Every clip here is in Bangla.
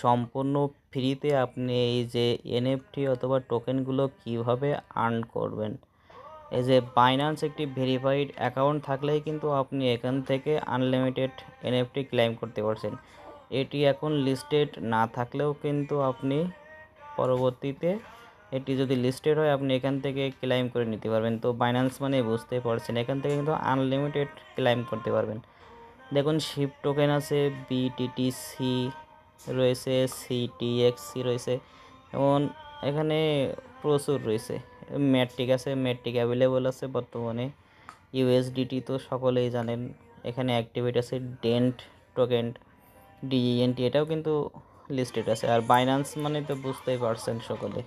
সম্পূর্ণ ফ্রিতে আপনি এই যে এনএফটি অথবা টোকেনগুলো কিভাবে আর্ন করবেন। এই যে বাইন্যান্স একটি ভেরিফাইড অ্যাকাউন্ট থাকলেই কিন্তু আপনি এখান থেকে আনলিমিটেড এনএফটি ক্লেম করতে পারছেন। এটি এখন লিস্টেড না থাকলেও কিন্তু আপনি পরবর্তীতে এটি যদি লিস্টেড হয় আপনি এখান থেকে ক্লেম করে নিতে পারবেন। তো বাইন্যান্স মানে বুঝতে পারছেন, এখান থেকে কিন্তু আনলিমিটেড ক্লেম করতে পারবেন। দেখুন শিপ টোকেন আছে, বিটিটিসি রয়েছে, সিটিএক্সি রয়েছে, এবং এখানে প্রচুর রয়েছে। ম্যাট্রিক আছে, ম্যাট্রিক অ্যাভেলেবল আছে বর্তমানে। ইউএসডিটি তো সকলেই জানেন। এখানে অ্যাক্টিভেট আছে ডেন্ট টোকেন, ডিএনটি, এটাও কিন্তু লিস্টেড আছে। আর বাইন্যান্স মানে তো বুঝতেই পারছেন সকলে।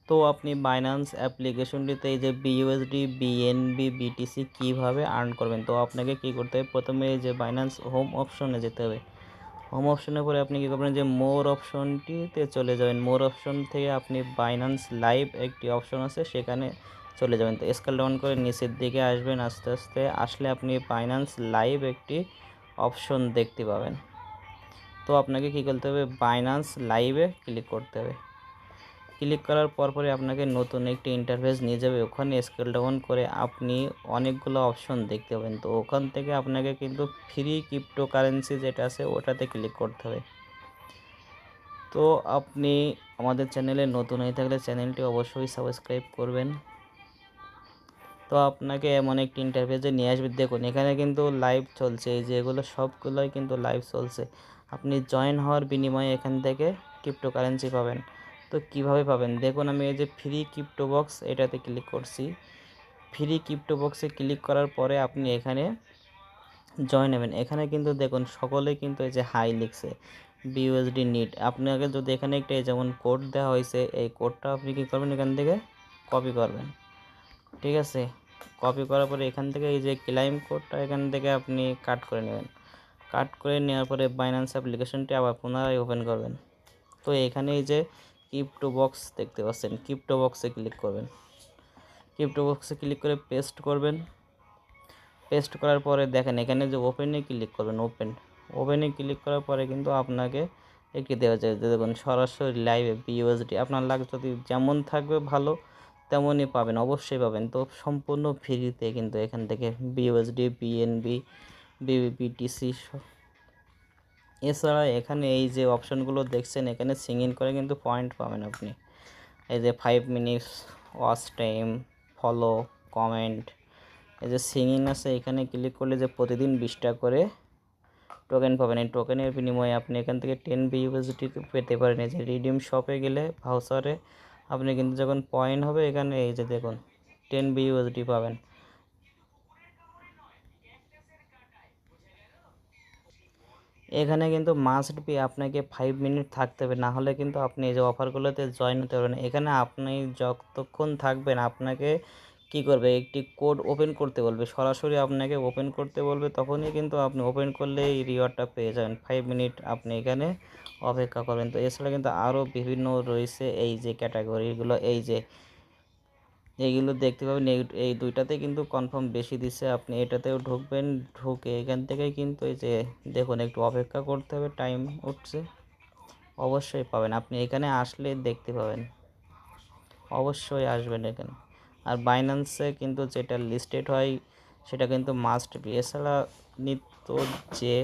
তো আপনি বাইন্যান্স অ্যাপ্লিকেশনটিতে এই যে বিইউএসডি, বিএনবি, বিটিসি কীভাবে আর্ন করবেন, তো আপনাকে কী করতে হবে, প্রথমে এই যে বাইন্যান্স হোম অপশনে যেতে হবে। হোম অপশনের পরে আপনি কী করবেন, যে মোর অপশনটিতে চলে যাবেন। মোর অপশন থেকে আপনি বাইন্যান্স লাইভ একটি অপশন আছে, সেখানে চলে যাবেন। তো স্কেল ডাউন করে নিচের দিকে আসবেন, আস্তে আস্তে আসলে আপনি বাইন্যান্স লাইভ একটি অপশন দেখতে পাবেন। তো আপনাকে কী করতে হবে, বাইন্যান্স লাইভে ক্লিক করতে হবে। ক্লিক করার পরপরই আপনাকে নতুন একটি ইন্টারফেস নিয়ে যাবে। ওখানে স্ক্রল ডাউন করে আপনি অনেকগুলো অপশন দেখতে পাবেন। তো ওখান থেকে আপনাকে কিন্তু ফ্রি ক্রিপ্টোকারেন্সি যেটা আছে ওটাতে ক্লিক করতে হবে। তো আপনি আমাদের চ্যানেলে নতুন হয়ে থাকলে চ্যানেলটি অবশ্যই সাবস্ক্রাইব করবেন। তো আপনাকে এমন একটি ইন্টারফেসে নিয়ে আসবে। দেখুন এখানে কিন্তু লাইভ চলছে, এই যে এগুলো সবগুলোই কিন্তু লাইভ চলছে। আপনি জয়েন হওয়ার বিনিময়ে এখান থেকে ক্রিপ্টোকারেন্সি পাবেন। তো কিভাবে পাবেন দেখুন, আমি এই যে ফ্রি ক্রিপ্টো বক্স এটাতে ক্লিক করছি। ফ্রি ক্রিপ্টো বক্সে ক্লিক করার পরে আপনি এখানে জয়েন হবেন। এখানে কিন্তু দেখুন সকলেই কিন্তু এই যে হাই লিখছে, বিইউএসডি নিড। আপনাকে যদি এখানে একটা যেমন কোড দেওয়া হয়েছে, এই কোডটা আপনি কী করবেন, এখান থেকে কপি করবেন। ঠিক আছে, কপি করার পরে এখান থেকে এই যে ক্লাইম কোডটা এখান থেকে আপনি কাট করে নেবেন। কাট করে নেওয়ার পরে বাইন্যান্স অ্যাপ্লিকেশনটি আবার পুনরায় ওপেন করবেন। তো এখানে এই যে ক্রিপ্টো বক্স দেখতে পাচ্ছেন, ক্রিপ্টো বক্সে ক্লিক করবেন। ক্রিপ্টো বক্সে ক্লিক করে পেস্ট করবেন। পেস্ট করার পরে দেখেন এখানে যে ওপেনে ক্লিক করবেন, ওপেনে ক্লিক করার পরে কিন্তু আপনাকে একটি দেওয়া যায়, দেখুন সরাসরি লাইভে বিইউএসডি। আপনার লাগ যদি যেমন থাকবে ভালো তেমনই পাবেন, অবশ্যই পাবেন। তো সম্পূর্ণ ফ্রিতে কিন্তু এখান থেকে বিইউএসডি, বিএনবি, বিবিটিসি। এছাড়া এখানে এই যে অপশানগুলো দেখছেন, এখানে সিঙ্গিং করে কিন্তু পয়েন্ট পাবেন আপনি। এই যে 5 minutes watch time, follow, comment, এই যে সিঙ্গিং আছে, এখানে ক্লিক করলে যে প্রতিদিন 20টা করে টোকেন পাবেন। এই টোকেনের বিনিময়ে আপনি এখান থেকে 10 বিইউএসডি পেতে পারেন। এই যে রিডিম শপে গেলে ভাউচারে আপনি কিন্তু যখন পয়েন্ট হবে এখানে এই যে দেখুন 10 বিইউএসডি পাবেন। এখানে কিন্তু মাস্ট বি আপনাকে 5 মিনিট থাকতে হবে, না হলে কিন্তু আপনি এই যে অফারগুলোতে জয়েন হতে পারবেন। এখানে আপনি যতক্ষণ থাকবেন আপনাকে কি করবে, একটি কোড ওপেন করতে বলবে, সরাসরি আপনাকে ওপেন করতে বলবে, তখনই কিন্তু আপনি ওপেন করলে এই রিওয়ার্ডটা পেয়ে যাবেন। 5 মিনিট আপনি এখানে অপেক্ষা করবেন। তো এছাড়া কিন্তু আরও বিভিন্ন রয়েছে এই যে ক্যাটাগরিগুলো, এই যে এইগুলো দেখতে পাবেন। এই দুইটাতে কিন্তু কনফার্ম বেশি দিচ্ছে, আপনি এটাতেও ঢুকবেন। ঢুকে এখান থেকে কিন্তু এই যে দেখুন একটু অপেক্ষা করতে হবে, টাইম উঠছে, অবশ্যই পাবেন। আপনি এখানে আসলে দেখতে পাবেন, অবশ্যই আসবেন এখানে। আর বাইন্যান্সে কিন্তু যেটা লিস্টেড হয় সেটা কিন্তু মাস্ট বি। এছাড়া নিত্য যে